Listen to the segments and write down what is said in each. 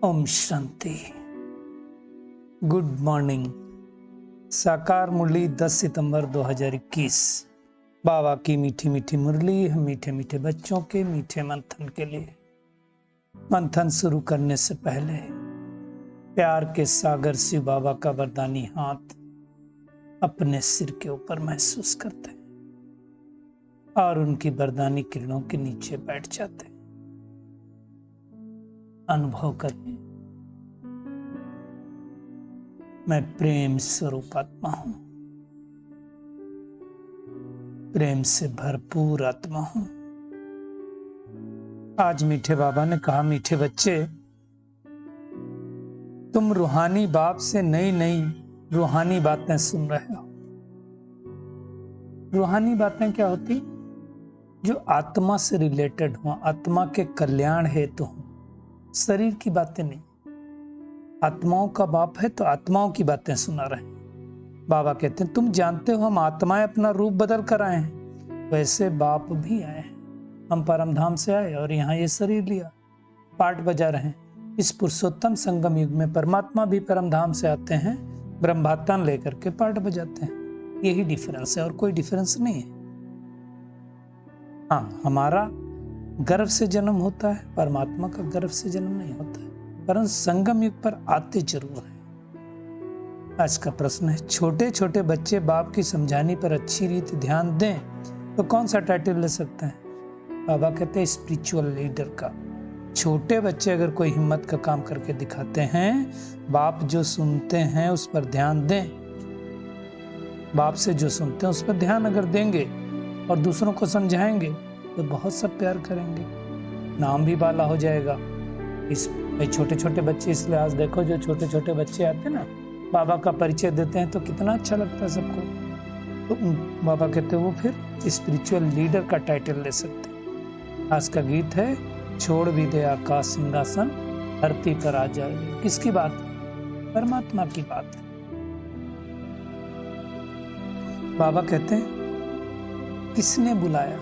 Om Shanti. Good morning. साकार मुरली 10 सितंबर 2021। बाबा की मीठी मीठी मुरली हम मीठे मीठे बच्चों के मीठे मंथन के लिए। मंथन शुरू करने से पहले प्यार के सागर शिव बाबा का वरदानी हाथ अपने सिर के ऊपर महसूस करते हैं और उनकी वरदानी किरणों के नीचे बैठ जाते हैं। अनुभव करें, मैं प्रेम स्वरूप आत्मा हूं, प्रेम से भरपूर आत्मा हूं। आज मीठे बाबा ने कहा, मीठे बच्चे, तुम रूहानी बाप से नई नई रूहानी बातें सुन रहे हो। रूहानी बातें क्या होती? जो आत्मा से रिलेटेड हो, आत्मा के कल्याण हेतु हो, शरीर की बातें नहीं। आत्माओं का बाप है तो आत्माओं की बातें सुना रहे हैं। बाबा कहते हैं, तुम जानते हो हम आत्माएं अपना रूप बदल कर आए हैं, वैसे बाप भी आए हैं। हम परमधाम से आए और यहाँ ये शरीर लिया, पाठ बजा रहे हैं। इस पुरुषोत्तम संगम युग में परमात्मा भी परमधाम से आते हैं, ब्रह्मात्मा लेकर के पाठ बजाते हैं। यही डिफरेंस है और कोई डिफरेंस नहीं है। हाँ, हमारा गर्भ से जन्म होता है, परमात्मा का गर्भ से जन्म नहीं होता है, परंतु संगम युग पर आते जरूर है। आज का प्रश्न है, छोटे छोटे बच्चे बाप की समझाने पर अच्छी रीति ध्यान दें तो कौन सा टाइटल ले सकते हैं? बाबा कहते हैं स्पिरिचुअल लीडर का। छोटे बच्चे अगर कोई हिम्मत का काम करके दिखाते हैं, बाप जो सुनते हैं उस पर ध्यान दें, बाप से जो सुनते हैं उस पर ध्यान अगर देंगे और दूसरों को समझाएंगे तो बहुत सब प्यार करेंगे, नाम भी बाला हो जाएगा। इस छोटे छोटे बच्चे, इसलिए आज देखो जो छोटे छोटे बच्चे आते हैं ना, बाबा का परिचय देते हैं तो कितना अच्छा लगता है सबको। तो बाबा कहते हैं वो फिर स्पिरिचुअल लीडर का टाइटल ले सकते हैं। आज का गीत है, छोड़ भी दे आकाश सिंहासन, धरती पर आ जाए। किसकी बात? परमात्मा की बात है। बाबा कहते हैं, किसने बुलाया?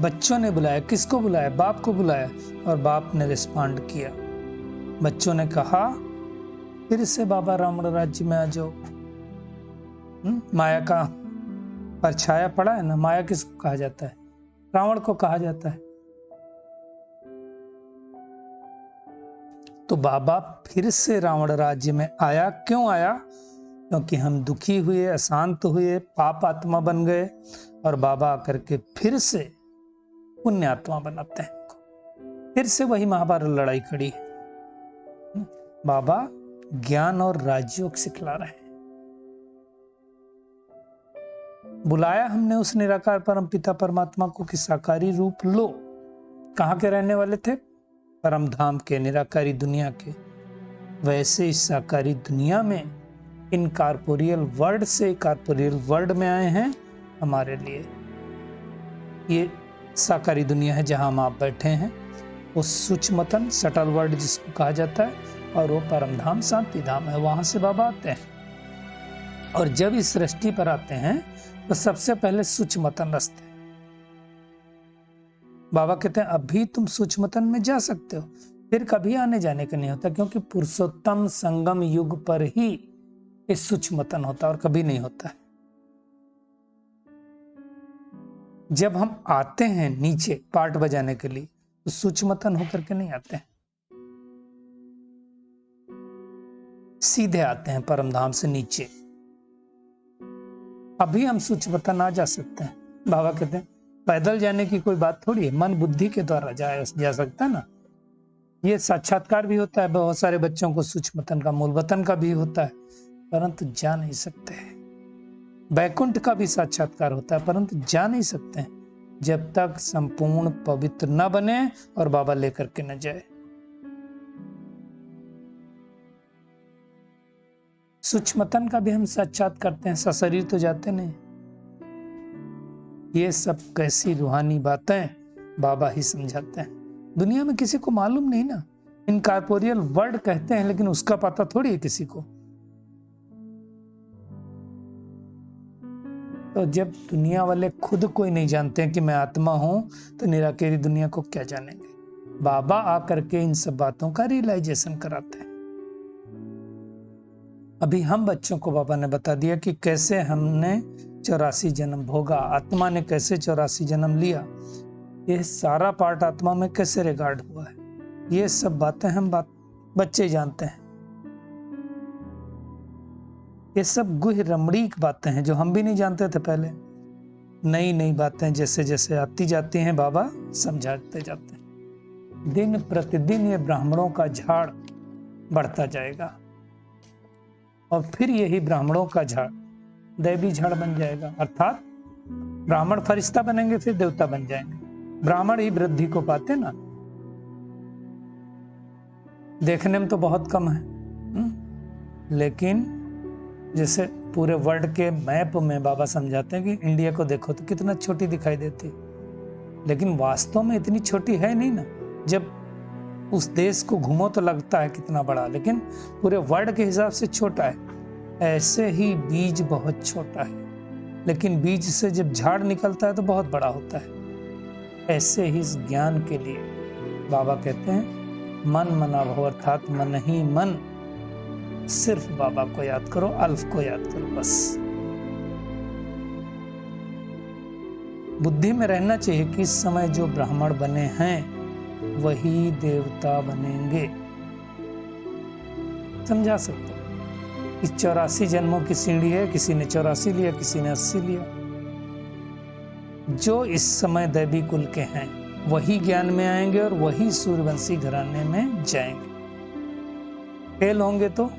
बच्चों ने बुलाया। किसको बुलाया? बाप को बुलाया और बाप ने रिस्पॉन्ड किया। बच्चों ने कहा, फिर से बाबा रावण राज्य में आ जाओ। माया का परछाया पड़ा है ना। माया किसको कहा जाता है? रावण को कहा जाता है। तो बाबा फिर से रावण राज्य में आया। क्यों आया? क्योंकि हम दुखी हुए, अशांत हुए, पाप आत्मा बन गए और बाबा आकर के फिर से पुण्य आत्मा बनाते हैं। फिर से वही महाभारत लड़ाई खड़ी है। बाबा ज्ञान और राजयोग सिखला रहे हैं। बुलाया हमने उस निराकार परम पिता परमात्मा को कि साकारी रूप लो। कहाँ के रहने वाले थे? परमधाम के, निराकारी दुनिया के। वैसे इस साकारी दुनिया में इन कॉर्पोरियल वर्ल्ड से कॉर्पोरियल वर्ल्ड में आए हैं हमारे लिए। ये साकारी दुनिया है जहां हम आप बैठे हैं, वो सूक्ष्मतन सटल वर्ल्ड जिसको कहा जाता है, और वो परमधाम शांति धाम है। वहां से बाबा आते हैं और जब इस सृष्टि पर आते हैं तो सबसे पहले सूक्ष्मतन रचते हैं। बाबा कहते हैं, अभी तुम सूक्ष्मतन में जा सकते हो, फिर कभी आने जाने का नहीं होता, क्योंकि पुरुषोत्तम संगम युग पर ही इस सूक्ष्मतन होता और कभी नहीं होता है। जब हम आते हैं नीचे पाठ बजाने के लिए तो सूक्ष्मतन होकर के नहीं आते हैं, सीधे आते हैं परमधाम से नीचे। अभी हम सूक्ष्मतन आ जा सकते हैं। बाबा कहते हैं, पैदल जाने की कोई बात थोड़ी है, मन बुद्धि के द्वारा जा सकता है ना। ये साक्षात्कार भी होता है, बहुत सारे बच्चों को सूक्ष्मतन का, मूल वतन का भी होता है, परंतु जा नहीं सकते हैं। बैकुंठ का भी साक्षात्कार होता है, परंतु जा नहीं सकते हैं जब तक संपूर्ण पवित्र न बने और बाबा लेकर के न जाए। सूक्ष्मतन का भी हम साक्षात करते हैं, सशरीर तो जाते नहीं। ये सब कैसी रूहानी बातें बाबा ही समझाते हैं। दुनिया में किसी को मालूम नहीं ना। इन कॉर्पोरियल वर्ड कहते हैं, लेकिन उसका पता थोड़ी है किसी को। तो जब दुनिया वाले खुद कोई नहीं जानते हैं कि मैं आत्मा हूं, तो निराकारी दुनिया को क्या जानेंगे? बाबा आकर के इन सब बातों का रियलाइजेशन कराते हैं। अभी हम बच्चों को बाबा ने बता दिया कि कैसे हमने 84 जन्म भोगा, आत्मा ने कैसे 84 जन्म लिया, ये सारा पार्ट आत्मा में कैसे रिकॉर्ड हुआ है, ये सब बातें बच्चे जानते हैं। ये सब गुह्य रमणीक बातें हैं जो हम भी नहीं जानते थे पहले। नई नई बातें जैसे जैसे आती जाती हैं बाबा समझाते जाते हैं। दिन प्रतिदिन ये ब्राह्मणों का झाड़ बढ़ता जाएगा और फिर यही ब्राह्मणों का झाड़ दैवी झाड़ बन जाएगा, अर्थात ब्राह्मण फरिश्ता बनेंगे फिर देवता बन जाएंगे। ब्राह्मण ही वृद्धि को पाते ना, देखने में तो बहुत कम है, लेकिन जैसे पूरे वर्ल्ड के मैप में बाबा समझाते हैं कि इंडिया को देखो तो कितना छोटी दिखाई देती है, लेकिन वास्तव में इतनी छोटी है नहीं ना। जब उस देश को घूमो तो लगता है कितना बड़ा, लेकिन पूरे वर्ल्ड के हिसाब से छोटा है। ऐसे ही बीज बहुत छोटा है, लेकिन बीज से जब झाड़ निकलता है तो बहुत बड़ा होता है। ऐसे ही इस ज्ञान के लिए बाबा कहते हैं मन मना भव, अर्थात मन ही मन, सिर्फ बाबा को याद करो, अल्फ को याद करो बस। बुद्धि में रहना चाहिए कि इस समय जो ब्राह्मण बने हैं वही देवता बनेंगे। समझा सकते हो इस 84 जन्मों की सीढ़ी है, किसी ने 84 लिया, किसी ने 80 लिया। जो इस समय दैवी कुल के हैं वही ज्ञान में आएंगे और वही सूर्यवंशी घराने में जाएंगे। फेल होंगे तो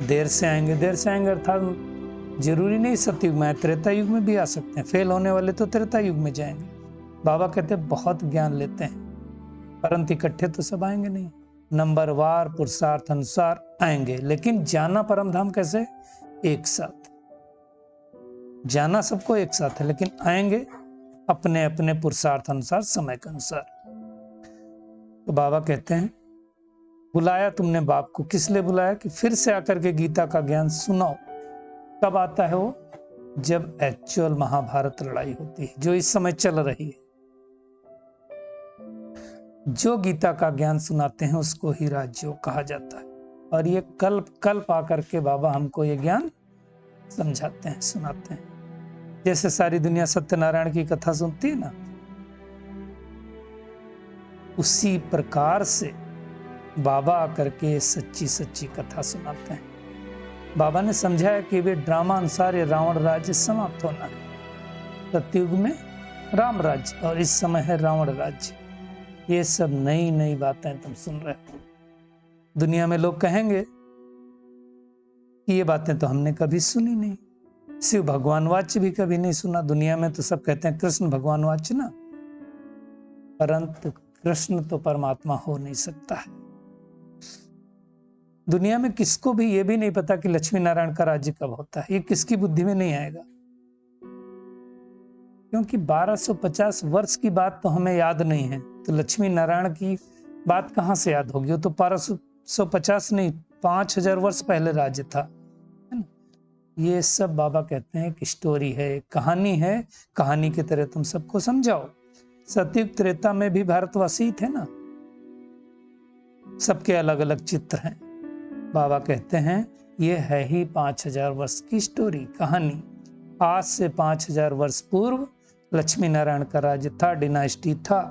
देर से आएंगे, अर्थात जरूरी नहीं सतयुग में, त्रेता युग में भी आ सकते हैं। फेल होने वाले तो त्रेता युग में जाएंगे। बाबा कहते हैं बहुत ज्ञान लेते हैं, परंतु इकट्ठे तो सब आएंगे नहीं, नंबरवार पुरुषार्थ अनुसार आएंगे। लेकिन जाना परम धाम कैसे? एक साथ जाना सबको एक साथ है, लेकिन आएंगे अपने अपने पुरुषार्थ अनुसार, समय के अनुसार। तो बाबा कहते हैं बुलाया तुमने बाप को, किस लिए बुलाया? कि फिर से आकर के गीता का ज्ञान सुनाओ। कब आता है वो? जब एक्चुअल महाभारत लड़ाई होती है, जो इस समय चल रही है। जो गीता का ज्ञान सुनाते हैं उसको ही राजयोग कहा जाता है। और ये कल्प कल्प आकर के बाबा हमको ये ज्ञान समझाते हैं, सुनाते हैं। जैसे सारी दुनिया सत्यनारायण की कथा सुनती है ना, उसी प्रकार से बाबा आकर के सच्ची सच्ची कथा सुनाते हैं। बाबा ने समझाया कि वे ड्रामा अनुसार ये रावण राज्य समाप्त होना है। सतयुग में राम राज्य और इस समय है रावण राज्य। ये सब नई नई बातें तुम सुन रहे हो। दुनिया में लोग कहेंगे कि ये बातें तो हमने कभी सुनी नहीं, शिव भगवान वाच्य भी कभी नहीं सुना। दुनिया में तो सब कहते हैं कृष्ण भगवान वाच्य ना, परंतु कृष्ण तो परमात्मा हो नहीं सकता है। दुनिया में किसको भी ये भी नहीं पता कि लक्ष्मी नारायण का राज्य कब होता है। ये किसकी बुद्धि में नहीं आएगा, क्योंकि 1250 वर्ष की बात तो हमें याद नहीं है, तो लक्ष्मी नारायण की बात कहां से याद होगी? वो तो 1250 नहीं, 5000 वर्ष पहले राज्य था। ये सब बाबा कहते हैं कि स्टोरी है, कहानी है, कहानी की तरह तुम सबको समझाओ। सतयुग त्रेता में भी भारतवासी थे ना, सबके अलग अलग चित्र हैं। बाबा कहते हैं ये है ही 5000 वर्ष की स्टोरी, कहानी। आज से 5000 वर्ष पूर्व लक्ष्मी नारायण का राज्य था, डिनास्टी था।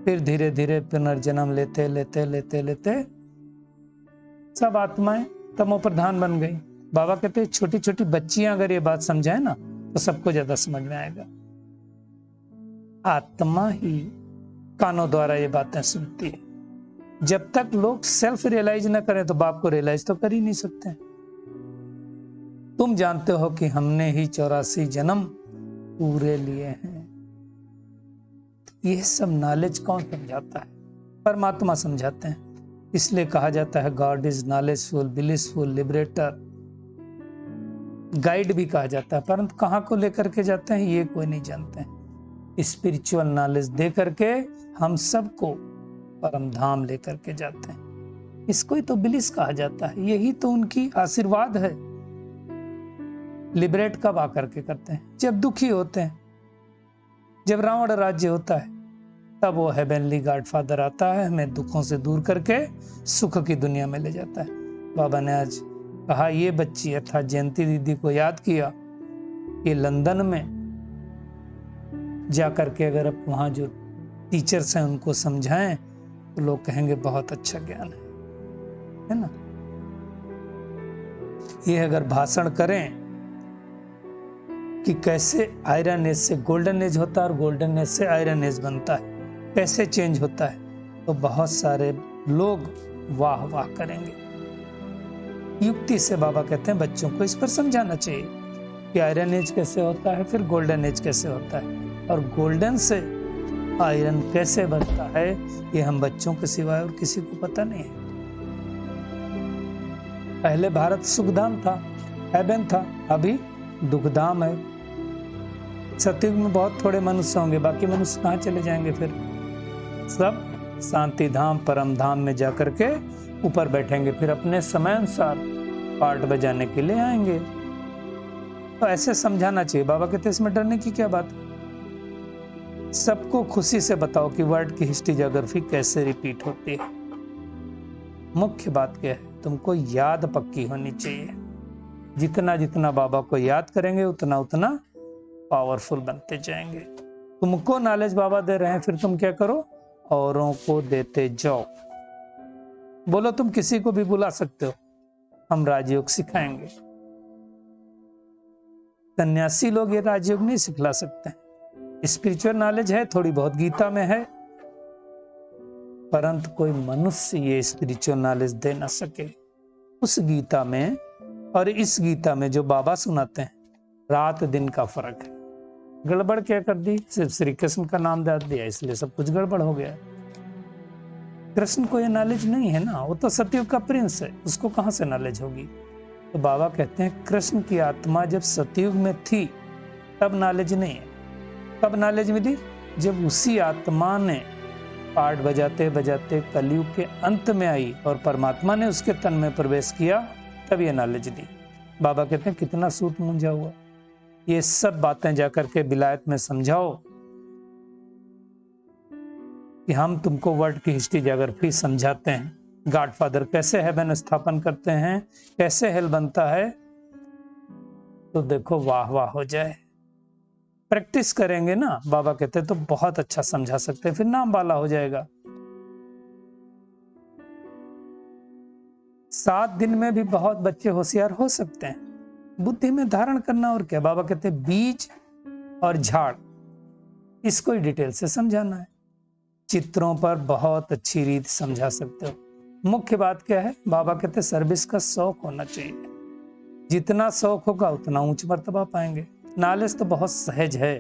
फिर धीरे धीरे पुनर्जन्म लेते लेते लेते लेते सब आत्माएं तमो प्रधान बन गई। बाबा कहते हैं छोटी छोटी बच्चियां अगर ये बात समझाए ना तो सबको ज्यादा समझ में आएगा। आत्मा ही कानों द्वारा ये बातें सुनती है। जब तक लोग सेल्फ रियलाइज न करें तो बाप को रियलाइज तो कर ही नहीं सकते। तुम जानते हो कि हमने ही 84 जन्म पूरे लिए हैं। यह सब नॉलेज कौन समझाता है? परमात्मा समझाते हैं। इसलिए कहा जाता है God is knowledgeful, blissful, liberator. Guide भी कहा जाता है, परंतु कहां को लेकर के जाते हैं ये कोई नहीं जानते हैं। स्पिरिचुअल नॉलेज दे करके हम सबको परम धाम लेकर के जाते हैं। इसको ही तो ब्लिस कहा जाता है, यही तो उनकी आशीर्वाद है। लिबरेट कब आकर के करते हैं? जब दुखी होते हैं, जब रावण राज्य होता है, तब वो हेवनली गॉडफादर आता है, हमें दुखों से दूर करके सुख की दुनिया में ले जाता है। बाबा ने आज कहा, ये बच्ची अर्थात जयंती दीदी को याद किया कि लंदन में जाकर के अगर आप वहाँ जो टीचर्स हैं उनको समझाएं तो लोग कहेंगे बहुत अच्छा ज्ञान है ना। ये अगर भाषण करें कि कैसे आयरन एज से गोल्डन एज होता है और गोल्डन एज से आयरन एज बनता है, कैसे चेंज होता है, तो बहुत सारे लोग वाह वाह करेंगे। युक्ति से बाबा कहते हैं बच्चों को इस पर समझाना चाहिए कि आयरन एज कैसे होता है, फिर गोल्डन एज कैसे होता है, और गोल्डन से आयरन कैसे बनता है, ये हम बच्चों के सिवाय और किसी को पता नहीं है। पहले भारत सुखधाम था, हेवन था, अभी दुखधाम है। सतयुग में बहुत थोड़े मनुष्य होंगे, बाकी मनुष्य कहाँ चले जाएंगे, फिर सब शांति धाम परम धाम में जाकर के ऊपर बैठेंगे, फिर अपने समय अनुसार पार्ट बजाने के लिए आएंगे। तो ऐसे समझाना चाहिए। बाबा कहते इसमें डरने की क्या बात, सबको खुशी से बताओ कि वर्ल्ड की हिस्ट्री ज्योग्राफी कैसे रिपीट होती है। मुख्य बात क्या है, तुमको याद पक्की होनी चाहिए। जितना जितना बाबा को याद करेंगे उतना उतना पावरफुल बनते जाएंगे। तुमको नॉलेज बाबा दे रहे हैं, फिर तुम क्या करो, औरों को देते जाओ। बोलो तुम किसी को भी बुला सकते हो, हम राजयोग सिखाएंगे। सन्यासी लोग ये राजयोग नहीं सिखला सकते। स्पिरिचुअल नॉलेज है, थोड़ी बहुत गीता में है, परंतु कोई मनुष्य ये स्पिरिचुअल नॉलेज दे ना सके। उस गीता में और इस गीता में जो बाबा सुनाते हैं, रात दिन का फर्क है। गड़बड़ क्या कर दी, सिर्फ श्री कृष्ण का नाम दे दिया इसलिए सब कुछ गड़बड़ हो गया। कृष्ण को ये नॉलेज नहीं है ना, वो तो सतयुग का प्रिंस है, उसको कहां से नॉलेज होगी। तो बाबा कहते हैं कृष्ण की आत्मा जब सतयुग में थी तब नॉलेज नहीं है। कब नॉलेज मिली, जब उसी आत्मा ने पार्ट बजाते बजाते कलयुग के अंत में आई और परमात्मा ने उसके तन में प्रवेश किया, तब ये नॉलेज दी। बाबा कहते हैं कितना सूत मूंझा हुआ। ये सब बातें जाकर के विलायत में समझाओ कि हम तुमको वर्ल्ड की हिस्ट्री ज्योग्राफी समझाते हैं, गॉडफादर कैसे हेवन स्थापन करते हैं, कैसे हेल बनता है, तो देखो वाह वाह हो जाए। प्रैक्टिस करेंगे ना, बाबा कहते हैं तो बहुत अच्छा समझा सकते हैं, फिर नाम वाला हो जाएगा। 7 दिन में भी बहुत बच्चे होशियार हो सकते हैं। बुद्धि में धारण करना और क्या। बाबा कहते हैं बीज और झाड़, इसको ही डिटेल से समझाना है। चित्रों पर बहुत अच्छी रीत समझा सकते हो। मुख्य बात क्या है, बाबा कहते हैं सर्विस का शौक होना चाहिए। जितना शौक होगा उतना ऊंच मर्तबा पाएंगे। नॉलेज तो बहुत सहज है।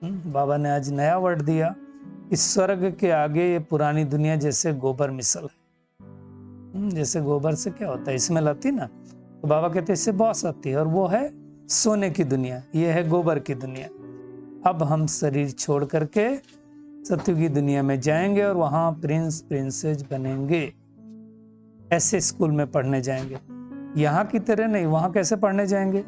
बाबा ने आज नया वर्ड दिया, इस स्वर्ग के आगे ये पुरानी दुनिया जैसे गोबर मिसल है। जैसे गोबर से क्या होता है, स्मेल आती ना, तो बाबा कहते हैं इससे बॉस आती है, और वो है सोने की दुनिया, ये है गोबर की दुनिया। अब हम शरीर छोड़ करके सतयुगी दुनिया में जाएंगे और वहां प्रिंस प्रिंसेस बनेंगे। ऐसे स्कूल में पढ़ने जाएंगे, यहाँ की तरह नहीं। वहां कैसे पढ़ने जाएंगे,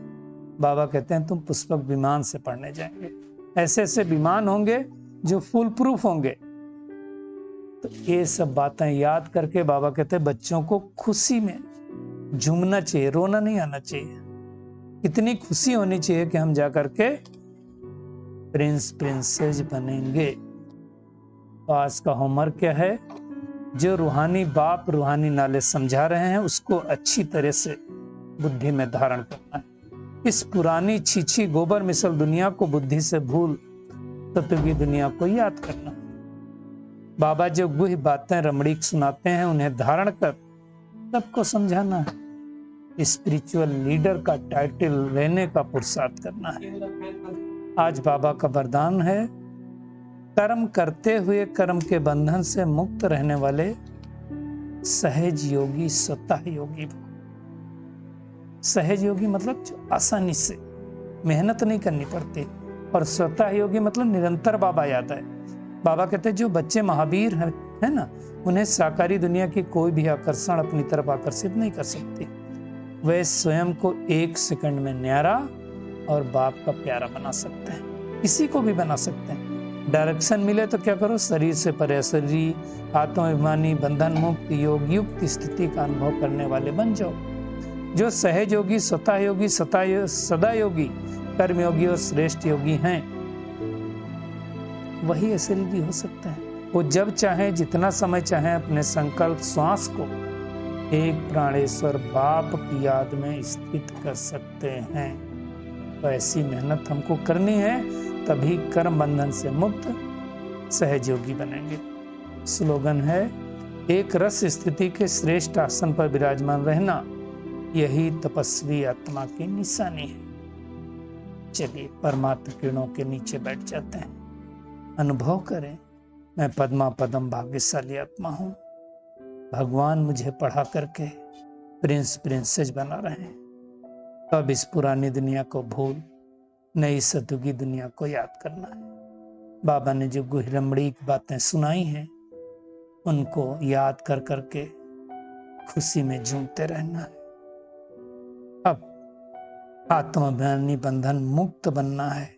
बाबा कहते हैं तुम पुष्पक विमान से पढ़ने जाएंगे। ऐसे ऐसे विमान होंगे जो फुल प्रूफ होंगे। तो ये सब बातें याद करके बाबा कहते हैं बच्चों को खुशी में झूमना चाहिए, रोना नहीं आना चाहिए। इतनी खुशी होनी चाहिए कि हम जाकर के प्रिंस प्रिंसेस बनेंगे। तो आज का होमवर्क क्या है, जो रूहानी बाप रूहानी नॉलेज समझा रहे हैं उसको अच्छी तरह से बुद्धि में धारण करना है। इस पुरानी छीछी गोबर मिसल दुनिया को बुद्धि से भूल सतयुगी दुनिया को याद करना। बाबा जो गुह बातें रमणीक सुनाते हैं उन्हें धारण कर सबको समझाना है। स्पिरिचुअल लीडर का टाइटल लेने का पुरुषार्थ करना है। आज बाबा का वरदान है, कर्म करते हुए कर्म के बंधन से मुक्त रहने वाले सहज योगी स्वतः योगी। सहज योगी मतलब जो आसानी से मेहनत नहीं करनी पड़ती, और स्वतः योगी मतलब निरंतर बाबा याद है। बाबा कहते हैं जो बच्चे महावीर है ना, उन्हें साकारी दुनिया की कोई भी आकर्षण अपनी तरफ आकर्षित नहीं कर सकती। वे स्वयं को 1 सेकंड में न्यारा और बाप का प्यारा बना सकते हैं, किसी को भी बना सकते हैं। डायरेक्शन मिले तो क्या करो, शरीर से परे शरीर, आत्माभिमानी, बंधन मुक्त, योग युक्त स्थिति का अनुभव करने वाले बन जाओ। जो सहज योगी, स्वतः योगी, सदा योगी, कर्मयोगी और श्रेष्ठ योगी हैं, वही अशरीरी हो सकता है। वो जब चाहे, जितना समय चाहे, अपने संकल्प श्वास को एक प्राणेश्वर बाप की याद में स्थित कर सकते हैं। तो ऐसी मेहनत हमको करनी है, तभी कर्म बंधन से मुक्त सहयोगी बनेंगे। स्लोगन है, एक रस स्थिति के श्रेष्ठ आसन पर विराजमान रहना, यही तपस्वी आत्मा की निशानी है। चलिए परमात्मा किरणों के नीचे बैठ जाते हैं, अनुभव करें, मैं पद्मा पदम भाग्यशाली आत्मा हूं। भगवान मुझे पढ़ा करके प्रिंसेस बना रहे हैं। तो अब इस पुरानी दुनिया को भूल नई सतयुगी दुनिया को याद करना है। बाबा ने जो गुहिरमड़ी की बातें सुनाई हैं, उनको याद कर करके खुशी में झूमते रहना है। अब आत्माभिमानी बंधन मुक्त बनना है,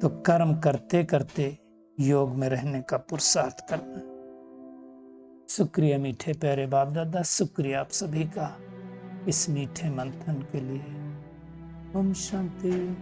तो कर्म करते करते योग में रहने का पुरुषार्थ करना है। शुक्रिया मीठे प्यारे बाप दादा, शुक्रिया आप सभी का इस मीठे मंथन के लिए। ओम शांति।